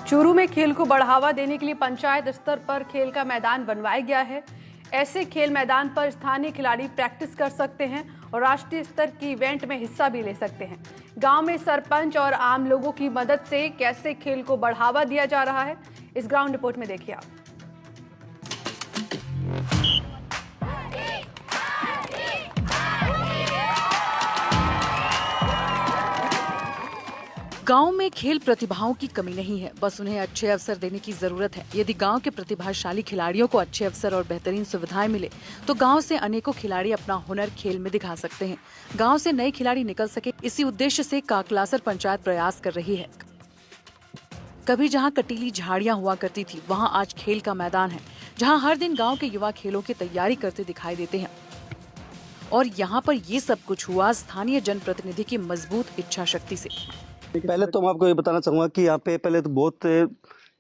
चूरू में खेल को बढ़ावा देने के लिए पंचायत स्तर पर खेल का मैदान बनवाया गया है। ऐसे खेल मैदान पर स्थानीय खिलाड़ी प्रैक्टिस कर सकते हैं और राष्ट्रीय स्तर की इवेंट में हिस्सा भी ले सकते हैं। गांव में सरपंच और आम लोगों की मदद से कैसे खेल को बढ़ावा दिया जा रहा है, इस ग्राउंड रिपोर्ट में देखिए आप। गांव में खेल प्रतिभाओं की कमी नहीं है, बस उन्हें अच्छे अवसर देने की जरूरत है। यदि गांव के प्रतिभाशाली खिलाड़ियों को अच्छे अवसर और बेहतरीन सुविधाएं मिले तो गांव से अनेकों खिलाड़ी अपना हुनर खेल में दिखा सकते हैं। गांव से नए खिलाड़ी निकल सके, इसी उद्देश्य से काकलासर पंचायत प्रयास कर रही है। कभी जहां कटीली झाड़ियां हुआ करती थी, वहां आज खेल का मैदान है, जहां हर दिन गाँव के युवा खेलों की तैयारी करते दिखाई देते हैं। और यहाँ पर ये सब कुछ हुआ स्थानीय जनप्रतिनिधि की मजबूत इच्छा शक्ति से। पहले तो मैं आपको ये बताना चाहूँगा कि यहाँ पे पहले तो बहुत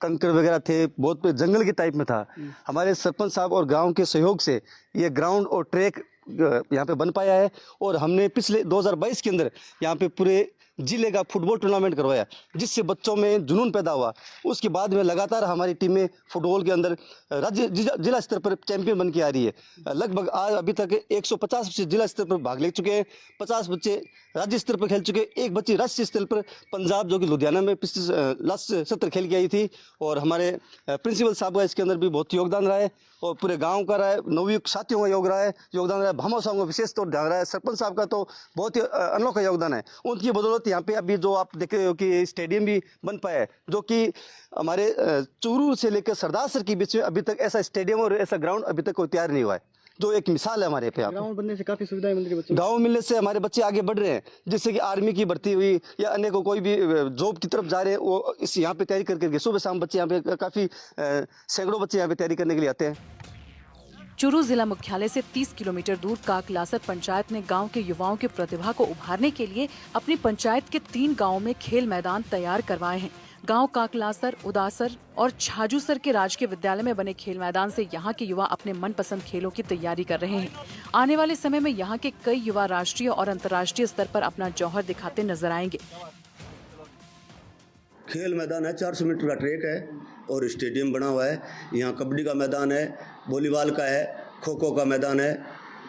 कंकर वगैरह थे, बहुत जंगल के टाइप में था। हमारे सरपंच साहब और गांव के सहयोग से ये ग्राउंड और ट्रैक यहाँ पे बन पाया है और हमने पिछले 2022 के अंदर यहाँ पे पूरे जिले का फुटबॉल टूर्नामेंट करवाया, जिससे बच्चों में जुनून पैदा हुआ। उसके बाद में लगातार हमारी टीमें फुटबॉल के अंदर राज्य जिला स्तर पर चैंपियन बन के आ रही है। लगभग आज अभी तक 150 बच्चे जिला स्तर पर भाग ले चुके हैं, 50 बच्चे राज्य स्तर पर खेल चुके हैं, एक बच्ची राष्ट्रीय स्तर पर पंजाब जो कि लुधियाना में पिछले लास्ट सत्र खेल के आई थी। और हमारे प्रिंसिपल साहब का इसके अंदर भी बहुत योगदान रहा है और पूरे गांव का रहा है, नवयुक्त साथियों का योगदान रहा है, भामा साहब का विशेष तौर ध्यान रहा है, सरपंच साहब का तो बहुत ही अनोखा योगदान है। उनकी बदौलत यहाँ पे अभी जो आप देख रहे हो कि स्टेडियम भी बन पाया है, जो कि हमारे चूरू से लेकर सरदारसर के बीच में अभी तक ऐसा स्टेडियम और ऐसा ग्राउंड अभी तक कोई तैयार नहीं हुआ है, जो एक मिसाल है हमारे पे। ग्राउंड बनने से काफी सुविधाएं मिल रही है, गाँव मिलने से हमारे बच्चे आगे बढ़ रहे हैं, जिससे कि आर्मी की भर्ती हुई या अन्य को कोई भी जॉब की तरफ जा रहे हैं, वो इस यहाँ पे तैयारी करके सुबह शाम बच्चे यहाँ पे काफी सैकड़ों बच्चे यहाँ पे तैयारी करने के लिए आते हैं। चूरू जिला मुख्यालय से 30 किलोमीटर दूर काकलासर पंचायत ने गांव के युवाओं की प्रतिभा को उभारने के लिए अपनी पंचायत के 3 गांवों में खेल मैदान तैयार करवाए हैं। गांव काकलासर, उदासर और छाजूसर के राजकीय विद्यालय में बने खेल मैदान से यहां के युवा अपने मनपसंद खेलों की तैयारी कर रहे हैं। आने वाले समय में यहां के कई युवा राष्ट्रीय और अंतर्राष्ट्रीय स्तर पर अपना जौहर दिखाते नजर आएंगे। खेल मैदान है, 400 मीटर का ट्रैक है और स्टेडियम बना हुआ है। यहाँ कबड्डी का मैदान है, वॉलीबॉल का है, खो खो का मैदान है,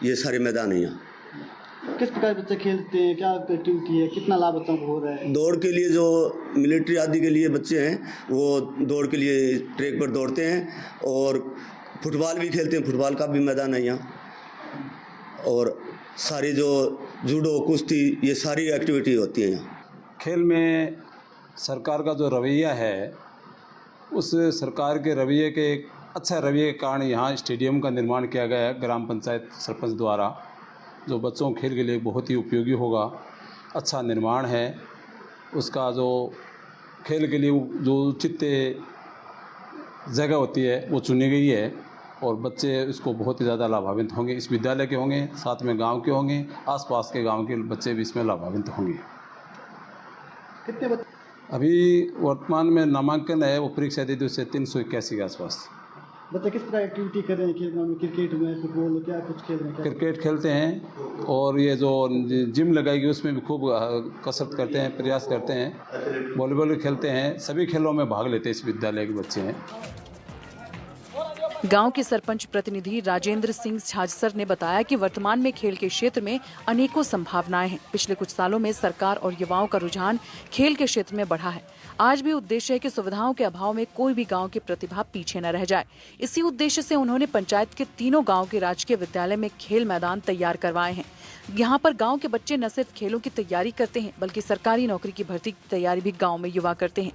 ये सारे मैदान है। यहाँ किस प्रकार बच्चे खेलते हैं, क्या एक्टिविटी है, कितना लाभ बच्चों को हो रहा है? दौड़ के लिए जो मिलिट्री आदि के लिए बच्चे हैं वो दौड़ के लिए ट्रैक पर दौड़ते हैं और फुटबॉल भी खेलते हैं, फुटबॉल का भी मैदान है यहाँ। और सारी जो जूडो, कुश्ती, ये सारी एक्टिविटी होती है यहाँ। खेल में सरकार का जो रवैया है, उस सरकार के रवैये के अच्छा रवैये के कारण यहाँ स्टेडियम का निर्माण किया गया है ग्राम पंचायत सरपंच द्वारा, जो बच्चों के खेल के लिए बहुत ही उपयोगी होगा। अच्छा निर्माण है उसका, जो खेल के लिए जो उचित जगह होती है वो चुनी गई है और बच्चे इसको बहुत ही ज़्यादा लाभान्वित होंगे। इस विद्यालय के होंगे, साथ में गांव के होंगे, आसपास के गांव के बच्चे भी इसमें लाभान्वित होंगे। कितने बच्चे अभी वर्तमान में नामांकन है, वो परीक्षा दे दी उससे 381 के आसपास। बच्चे किस तरह एक्टिविटी कर रहे हैं खेल में? क्रिकेट में, फुटबॉल, क्या कुछ खेल रहे हैं? क्रिकेट खेलते हैं और ये जो जिम लगाई गई उसमें भी खूब कसरत करते हैं, प्रयास करते हैं, वॉलीबॉल भी खेलते हैं, सभी खेलों में भाग लेते हैं इस विद्यालय के बच्चे हैं। गांव के सरपंच प्रतिनिधि राजेंद्र सिंह छाजसर ने बताया कि वर्तमान में खेल के क्षेत्र में अनेकों संभावनाएं हैं। पिछले कुछ सालों में सरकार और युवाओं का रुझान खेल के क्षेत्र में बढ़ा है। आज भी उद्देश्य है कि सुविधाओं के अभाव में कोई भी गांव की प्रतिभा पीछे न रह जाए। इसी उद्देश्य से उन्होंने पंचायत के 3 गांव के राजकीय विद्यालय में खेल मैदान तैयार करवाए हैं। यहाँ पर गांव के बच्चे न सिर्फ खेलों की तैयारी करते हैं, बल्कि सरकारी नौकरी की भर्ती की तैयारी भी गाँव में युवा करते हैं।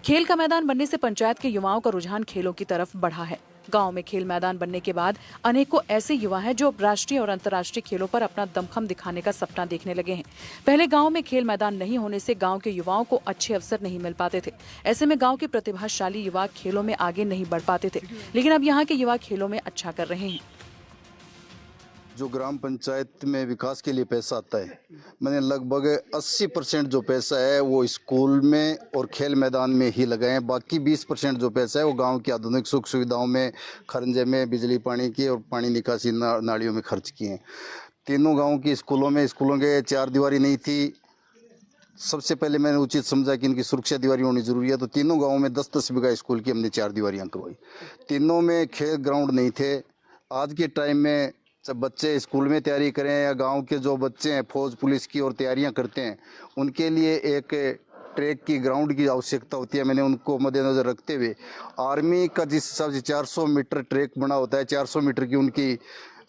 खेल का मैदान बनने से पंचायत के युवाओं का रुझान खेलों की तरफ बढ़ा है। गांव में खेल मैदान बनने के बाद अनेकों ऐसे युवा हैं जो राष्ट्रीय और अंतर्राष्ट्रीय खेलों पर अपना दमखम दिखाने का सपना देखने लगे हैं। पहले गांव में खेल मैदान नहीं होने से गांव के युवाओं को अच्छे अवसर नहीं मिल पाते थे। ऐसे में गांव के प्रतिभाशाली युवा खेलों में आगे नहीं बढ़ पाते थे, लेकिन अब यहाँ के युवा खेलों में अच्छा कर रहे हैं। जो ग्राम पंचायत में विकास के लिए पैसा आता है, मैंने लगभग 80% जो पैसा है वो स्कूल में और खेल मैदान में ही लगाए हैं। बाकी 20% जो पैसा है वो गांव की आधुनिक सुख सुविधाओं में, खरंजे में, बिजली पानी की और पानी निकासी नालियों में खर्च किए हैं। 3 गाँव की स्कूलों के 4 दीवारी नहीं थी, सबसे पहले मैंने उचित समझा कि इनकी सुरक्षा दीवारी होनी जरूरी है, तो तीनों गांवों में 10-10 बीघा स्कूल की हमने 4 दीवारियां करवाई। तीनों में खेल ग्राउंड नहीं थे। आज के टाइम में जब बच्चे स्कूल में तैयारी करें या गांव के जो बच्चे हैं फौज पुलिस की और तैयारियां करते हैं, उनके लिए एक ट्रैक की ग्राउंड की आवश्यकता होती है। मैंने उनको मद्देनजर रखते हुए आर्मी का जिस हिसाब से 400 मीटर ट्रैक बना होता है, 400 मीटर की उनकी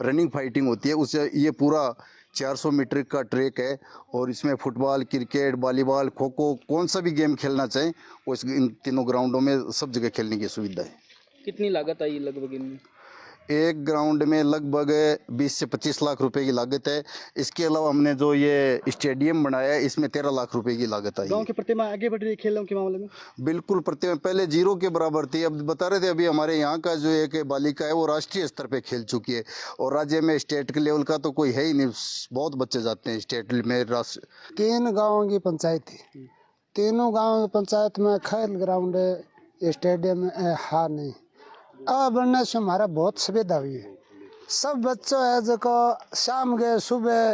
रनिंग फाइटिंग होती है, उससे ये पूरा 400 मीटर का ट्रैक है और इसमें football, cricket, volleyball, kho kho कौन सा भी गेम खेलना चाहें वो इन तीनों ग्राउंडों में सब जगह खेलने की सुविधा है। कितनी लागत आई लगभग इनमें? एक ग्राउंड में लगभग 20 से 25 लाख रुपए की लागत है। इसके अलावा हमने जो ये स्टेडियम बनाया है इसमें 13 लाख रुपए की लागत आई। गांव की प्रतिमा आगे बढ़ रही है खेलों के मामले में? बिल्कुल, प्रतिमा पहले 0 के बराबर थी। अब बता रहे थे अभी हमारे यहाँ का जो एक बालिका है वो राष्ट्रीय स्तर पे खेल चुकी है और राज्य में स्टेट के लेवल का तो कोई है ही नहीं। बहुत बच्चे जाते हैं स्टेट में। 3 गाँवों की पंचायत थी, तीनों गाँव की पंचायत में खेल ग्राउंड स्टेडियम है नहीं। अब बनने से हमारा बहुत सुविधा हुई है। सब बच्चों है जो शाम के सुबह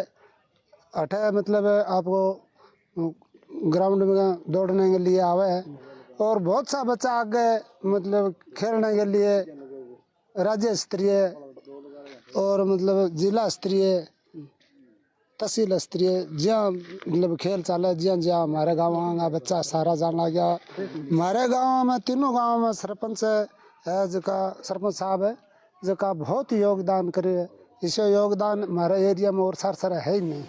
अठे मतलब आपको ग्राउंड में दौड़ने के लिए आवे है और बहुत सा बच्चा आगे मतलब खेलने के लिए राज्य स्तरीय और मतलब जिला स्तरीय, तहसील स्तरीय जहाँ मतलब खेल चाले जहाँ हमारे गाँव का बच्चा सारा जाना गया। हमारे गाँव में तीनों गाँव में सरपंच है जिसका सरपंच साहब है जिसका बहुत योगदान करे। इसे योगदान हमारे एरिया में और सार है ही नहीं।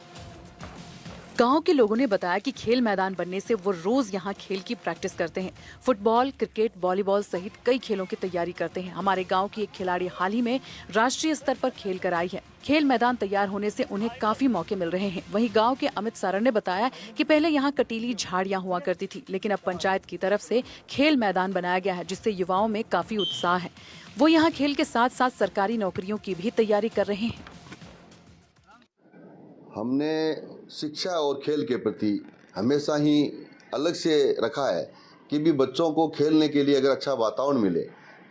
गांव के लोगों ने बताया कि खेल मैदान बनने से वो रोज यहाँ खेल की प्रैक्टिस करते हैं। फुटबॉल, क्रिकेट, वॉलीबॉल सहित कई खेलों की तैयारी करते हैं। हमारे गांव की एक खिलाड़ी हाल ही में राष्ट्रीय स्तर पर खेल कर आई है। खेल मैदान तैयार होने से उन्हें काफी मौके मिल रहे हैं। वहीं गांव के अमित सारण ने बताया कि पहले यहाँ कटीली झाड़ियां हुआ करती थी, लेकिन अब पंचायत की तरफ से खेल मैदान बनाया गया है, जिससे युवाओं में काफी उत्साह है। वो यहाँ खेल के साथ साथ सरकारी नौकरियों की भी तैयारी कर रहे हैं। हमने शिक्षा और खेल के प्रति हमेशा ही अलग से रखा है कि भी बच्चों को खेलने के लिए अगर अच्छा वातावरण मिले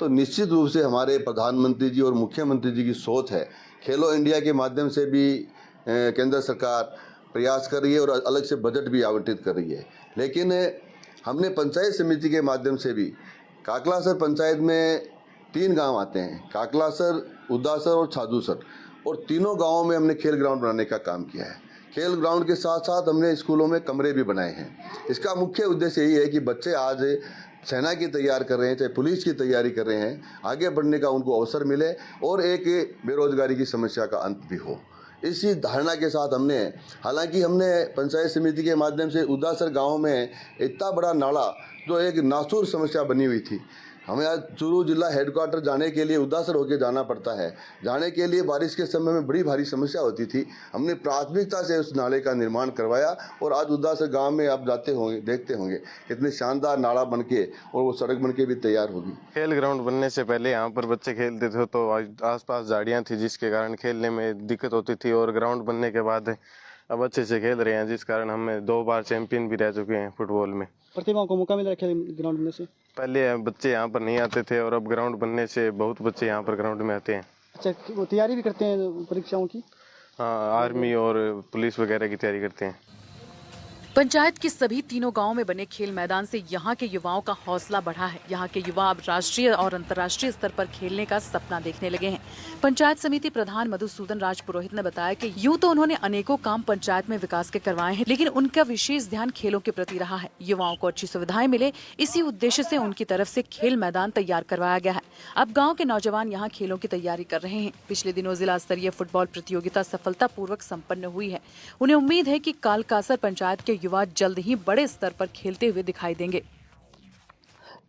तो निश्चित रूप से हमारे प्रधानमंत्री जी और मुख्यमंत्री जी की सोच है। खेलो इंडिया के माध्यम से भी केंद्र सरकार प्रयास कर रही है और अलग से बजट भी आवंटित कर रही है। लेकिन हमने पंचायत समिति के माध्यम से भी काकलासर पंचायत में 3 गांव आते हैं, काकलासर, उदासर और छाजूसर, और तीनों गांवों में हमने खेल ग्राउंड बनाने का काम किया है। खेल ग्राउंड के साथ साथ हमने स्कूलों में कमरे भी बनाए हैं। इसका मुख्य उद्देश्य यही है कि बच्चे आज सेना की तैयार कर रहे हैं, चाहे पुलिस की तैयारी कर रहे हैं, आगे बढ़ने का उनको अवसर मिले और एक बेरोजगारी की समस्या का अंत भी हो। इसी धारणा के साथ हालांकि हमने पंचायत समिति के माध्यम से उदासर गाँव में इतना बड़ा नाला जो एक नासूर समस्या बनी हुई थी, हमें आज चूरू जिला हेडक्वार्टर जाने के लिए उदासर होकर जाना पड़ता है। जाने के लिए बारिश के समय में बड़ी भारी समस्या होती थी। हमने प्राथमिकता से उस नाले का निर्माण करवाया और आज उदासर गांव में आप जाते होंगे, देखते होंगे कितने शानदार नाला बनके और वो सड़क बनके भी तैयार होगी। खेल ग्राउंड बनने से पहले यहाँ पर बच्चे खेलते थे तो आसपास झाड़ियाँ थी जिसके कारण खेलने में दिक्कत होती थी, और ग्राउंड बनने के बाद अब अच्छे से खेल रहे हैं, जिस कारण हमें 2 बार चैंपियन भी रह चुके हैं फुटबॉल में। प्रतिभाओं को मौका मिल रहा है खेल ग्राउंड बनने से? पहले बच्चे यहाँ पर नहीं आते थे और अब ग्राउंड बनने से बहुत बच्चे यहाँ पर ग्राउंड में आते हैं। अच्छा, तैयारी भी करते हैं परीक्षाओं की? हाँ, आर्मी और पुलिस वगैरह की तैयारी करते हैं। पंचायत के सभी तीनों गांवों में बने खेल मैदान से यहाँ के युवाओं का हौसला बढ़ा है। यहाँ के युवा अब राष्ट्रीय और अंतर्राष्ट्रीय स्तर पर खेलने का सपना देखने लगे हैं। पंचायत समिति प्रधान मधुसूदन राज पुरोहित ने बताया कि यूं तो उन्होंने अनेकों काम पंचायत में विकास के करवाए हैं, लेकिन उनका विशेष ध्यान खेलों के प्रति रहा है। युवाओं को अच्छी सुविधाएं मिले, इसी उद्देश्य से उनकी तरफ से खेल मैदान तैयार करवाया गया है। अब गाँव के नौजवान यहाँ खेलों की तैयारी कर रहे हैं। पिछले दिनों जिला स्तरीय फुटबॉल प्रतियोगिता सफलतापूर्वक सम्पन्न हुई है। उन्हें उम्मीद है कि कालकासर पंचायत के युवा जल्द ही बड़े स्तर पर खेलते हुए दिखाई देंगे।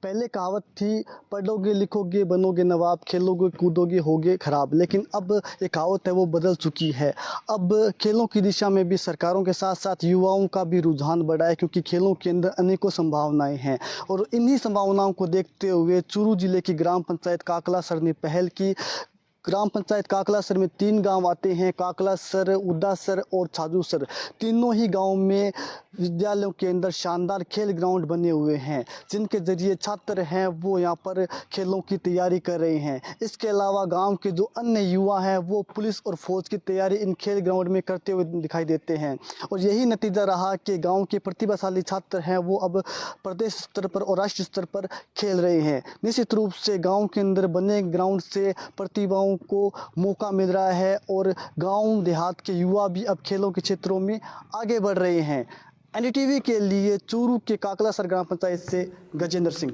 पहले कहावत थी, पढ़ोगे लिखोगे बनोगे नवाब, खेलोगे कूदोगे होगे खराब, लेकिन अब ये कहावत है वो बदल चुकी है। अब खेलों की दिशा में भी सरकारों के साथ साथ युवाओं का भी रुझान बढ़ा है, क्योंकि खेलों के अंदर अनेकों संभावनाएं हैं और इन्हीं संभावनाओं को देखते हुए चूरू जिले की ग्राम पंचायत काकलासर ने पहल की। ग्राम पंचायत काकलासर में 3 गांव आते हैं, काकलासर, उदासर और छाजूसर। तीनों ही गांव में विद्यालयों के अंदर शानदार खेल ग्राउंड बने हुए हैं, जिनके जरिए छात्र हैं वो यहाँ पर खेलों की तैयारी कर रहे हैं। इसके अलावा गांव के जो अन्य युवा हैं वो पुलिस और फौज की तैयारी इन खेल ग्राउंड में करते हुए दिखाई देते हैं, और यही नतीजा रहा कि गांव के प्रतिभाशाली छात्र हैं वो अब प्रदेश स्तर पर और राष्ट्रीय स्तर पर खेल रहे हैं। निश्चित रूप से गांव के अंदर बने ग्राउंड से प्रतिभाओं को मौका मिल रहा है और गांव देहात के युवा भी अब खेलों के क्षेत्रों में आगे बढ़ रहे हैं। एनडीटीवी के लिए चूरू के काकलासर ग्राम पंचायत से गजेंद्र सिंह।